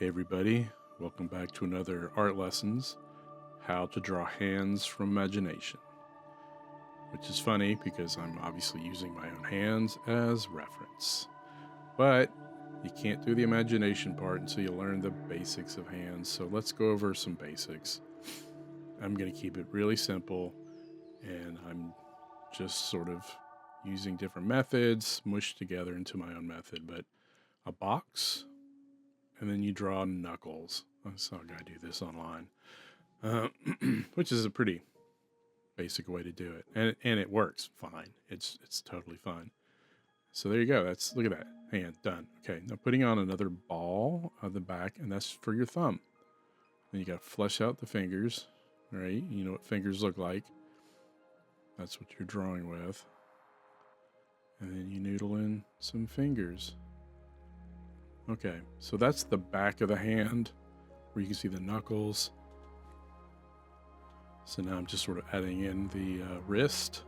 Hey everybody, welcome back to another art lessons, how to draw hands from imagination. Which is funny because I'm obviously using my own hands as reference. But you can't do the imagination part until you learn the basics of hands. So let's go over some basics. I'm going to keep it really simple and I'm just sort of using different methods mushed together into my own method. But a box, and then you draw knuckles. I saw a guy do this online, which is a pretty basic way to do it, and it works fine. It's totally fine. So there you go. Look at that hand done. Okay, now putting on another ball on the back, and that's for your thumb. Then you got to flesh out the fingers, right? You know what fingers look like. That's what you're drawing with, and then you noodle in some fingers. Okay, so that's the back of the hand where you can see the knuckles. So now I'm just sort of adding in the wrist,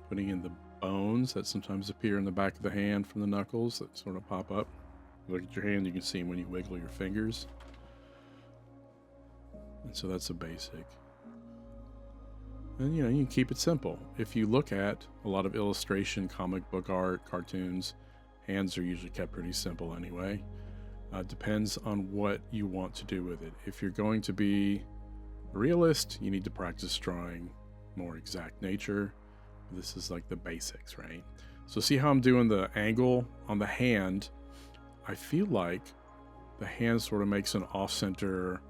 putting in the bones that sometimes appear in the back of the hand from the knuckles that sort of pop up. Look at your hand, you can see them when you wiggle your fingers. And so that's a basic. And you can keep it simple. If you look at a lot of illustration, comic book art, cartoons, hands are usually kept pretty simple anyway. Depends on what you want to do with it. If you're going to be a realist, you need to practice drawing more exact nature. This is like the basics, right? So see how I'm doing the angle on the hand? I feel like the hand sort of makes an off-center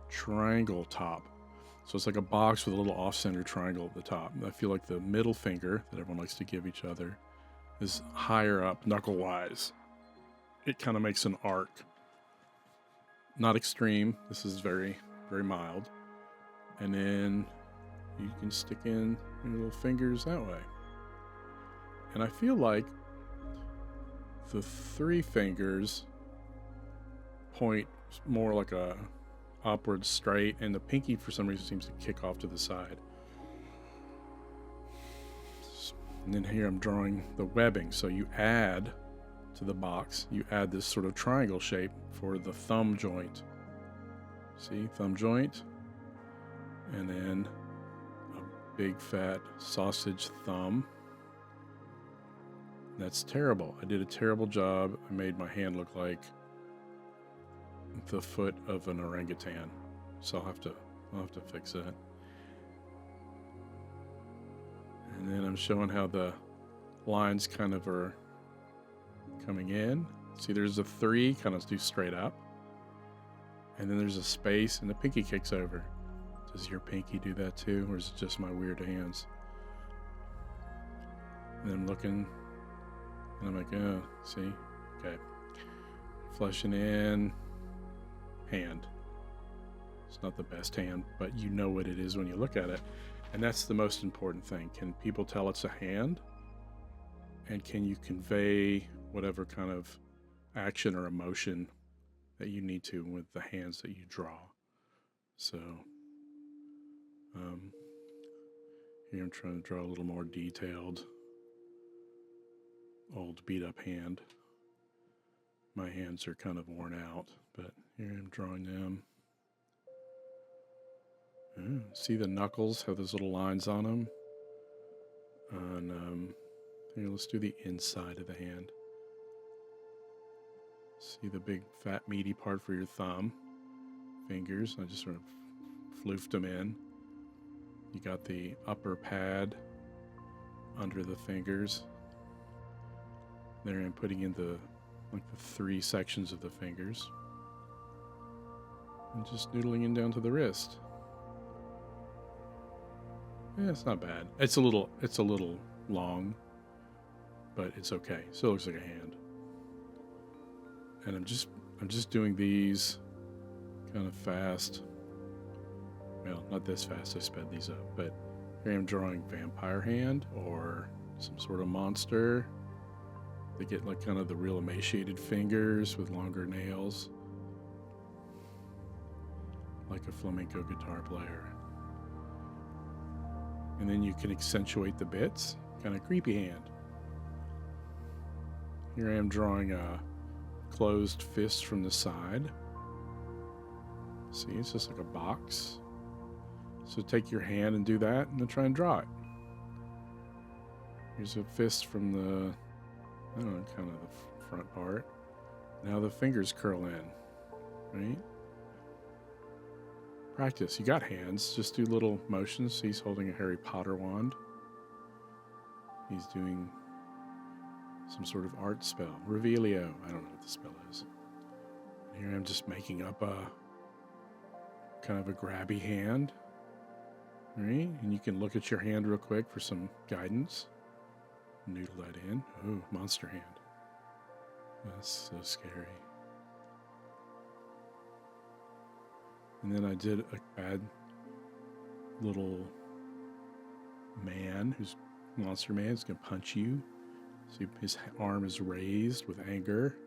triangle top. So it's like a box with a little off-center triangle at the top. I feel like the middle finger that everyone likes to give each other is higher up knuckle-wise. It kind of makes an arc. Not extreme. This is very, very mild. And then you can stick in your little fingers that way. And I feel like the three fingers point more like a upward straight, and the pinky for some reason seems to kick off to the side. And then here I'm drawing the webbing. So you add to the box, you add this sort of triangle shape for the thumb joint. See, thumb joint. And then a big fat sausage thumb. That's terrible. I did a terrible job. I made my hand look like the foot of an orangutan. So I'll have to fix that. And then I'm showing how the lines kind of are coming in. See, there's a 3 kind of do straight up. And then there's a space and the pinky kicks over. Does your pinky do that too? Or is it just my weird hands? And I'm looking and I'm like, oh, see? Okay. Fleshing in. Hand. It's not the best hand, but you know what it is when you look at it. And that's the most important thing. Can people tell it's a hand? And can you convey whatever kind of action or emotion that you need to with the hands that you draw? So here I'm trying to draw a little more detailed, old beat up hand. My hands are kind of worn out, but here I'm drawing them. See the knuckles have those little lines on them? And here, let's do the inside of the hand. See the big fat meaty part for your thumb, fingers. I just sort of floofed them in. You got the upper pad under the fingers. There I'm putting in the 3 sections of the fingers. And just noodling in down to the wrist. Yeah, it's not bad. It's a little long, but it's okay. Still looks like a hand. And I'm just doing these kind of fast. Well, not this fast. I sped these up, but here I'm drawing vampire hand or some sort of monster. They get like kind of the real emaciated fingers with longer nails, like a flamenco guitar player. And then you can accentuate the bits, kind of creepy hand. Here I am drawing a closed fist from the side. See, it's just like a box. So take your hand and do that, and then try and draw it. Here's a fist from the, I don't know, kind of the front part. Now the fingers curl in, right? Practice. You got hands. Just do little motions. He's holding a Harry Potter wand. He's doing some sort of art spell. Revelio. I don't know what the spell is. Here I'm just making up a kind of a grabby hand. Right? And you can look at your hand real quick for some guidance. Noodle that in. Oh, monster hand. That's so scary. And then I did a bad little man who's monster man. He's going to punch you. See, his arm is raised with anger.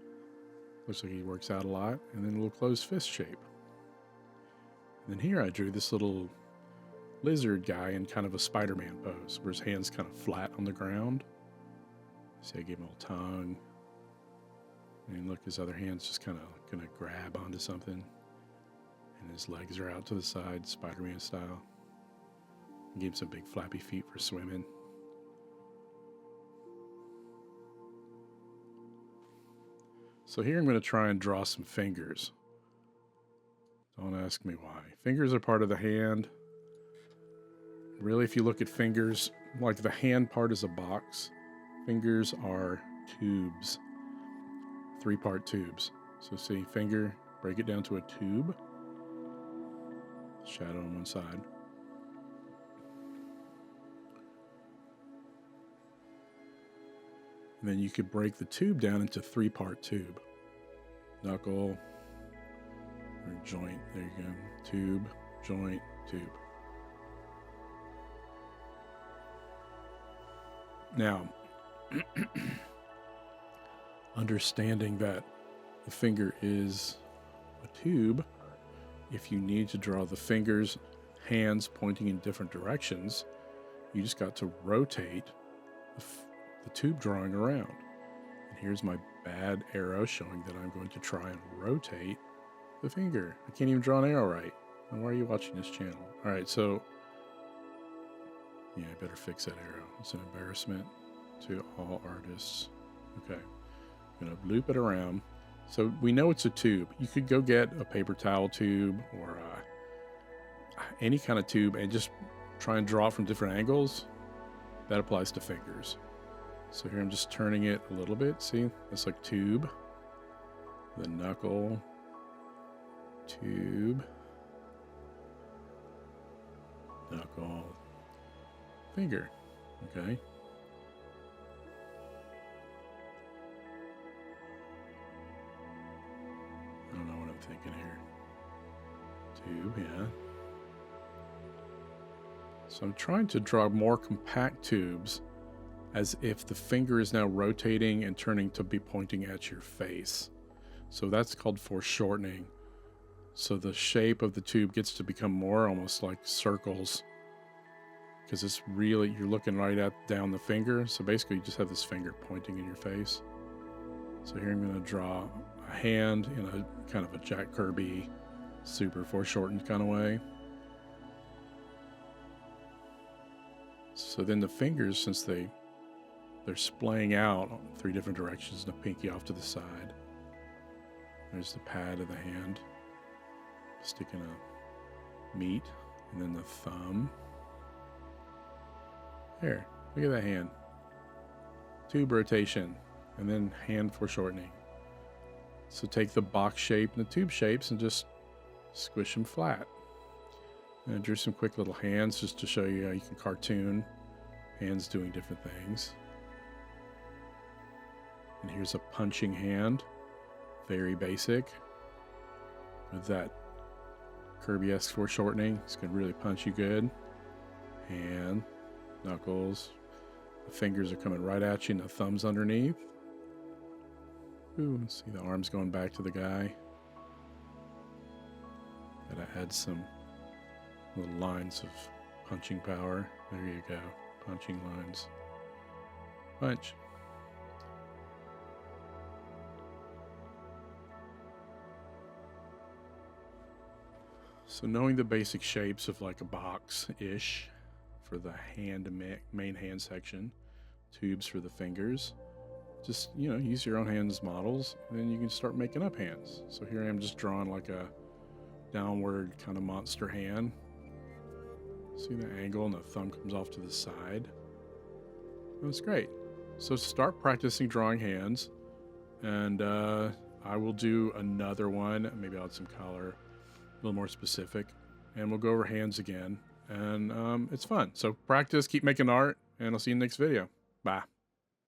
Looks like he works out a lot. And then a little closed fist shape. And then here I drew this little lizard guy in kind of a Spider-Man pose, where his hand's kind of flat on the ground. See, I gave him a little tongue. And look, his other hand's just kind of going to grab onto something. And his legs are out to the side, Spider-Man style. I gave him some big flappy feet for swimming. So here I'm going to try and draw some fingers. Don't ask me why. Fingers are part of the hand. Really, if you look at fingers, like the hand part is a box. Fingers are tubes. 3-part tubes. So see, finger, break it down to a tube. Shadow on one side. And then you could break the tube down into 3-part tube. Knuckle, or joint, there you go. Tube, joint, tube. Now, understanding that the finger is a tube, if you need to draw the fingers, hands pointing in different directions, you just got to rotate the tube drawing around. And here's my bad arrow showing that I'm going to try and rotate the finger. I can't even draw an arrow right. And why are you watching this channel? All right, so yeah, I better fix that arrow. It's an embarrassment to all artists. Okay, I'm gonna loop it around. So we know it's a tube. You could go get a paper towel tube or any kind of tube and just try and draw it from different angles. That applies to fingers. So here I'm just turning it a little bit. See, that's like tube, the knuckle, tube, knuckle, finger. Okay. I don't know what I'm thinking here. Tube, yeah. So I'm trying to draw more compact tubes as if the finger is now rotating and turning to be pointing at your face. So that's called foreshortening. So the shape of the tube gets to become more almost like circles, because it's really, you're looking right at down the finger. So basically you just have this finger pointing in your face. So here I'm going to draw a hand in a kind of a Jack Kirby super foreshortened kind of way. So then the fingers, since they're splaying out 3 different directions, and a pinky off to the side. There's the pad of the hand, sticking a meat, and then the thumb. There, look at that hand. Tube rotation, and then hand foreshortening. So take the box shape and the tube shapes and just squish them flat. And I drew some quick little hands just to show you how you can cartoon hands doing different things. And here's a punching hand, very basic, with that Kirby-esque foreshortening. It's going to really punch you good. Hand, knuckles, the fingers are coming right at you and the thumb's underneath. Ooh, see the arms going back to the guy. Gotta add some little lines of punching power. There you go, punching lines. Punch. So knowing the basic shapes of like a box-ish for the main hand section, tubes for the fingers, just, use your own hand as models, and then you can start making up hands. So here I am just drawing like a downward kind of monster hand. See the angle, and the thumb comes off to the side. That's great. So start practicing drawing hands, and I will do another one. Maybe I'll add some color, a little more specific, and we'll go over hands again. And it's fun. So practice, keep making art, and I'll see you in the next video. Bye.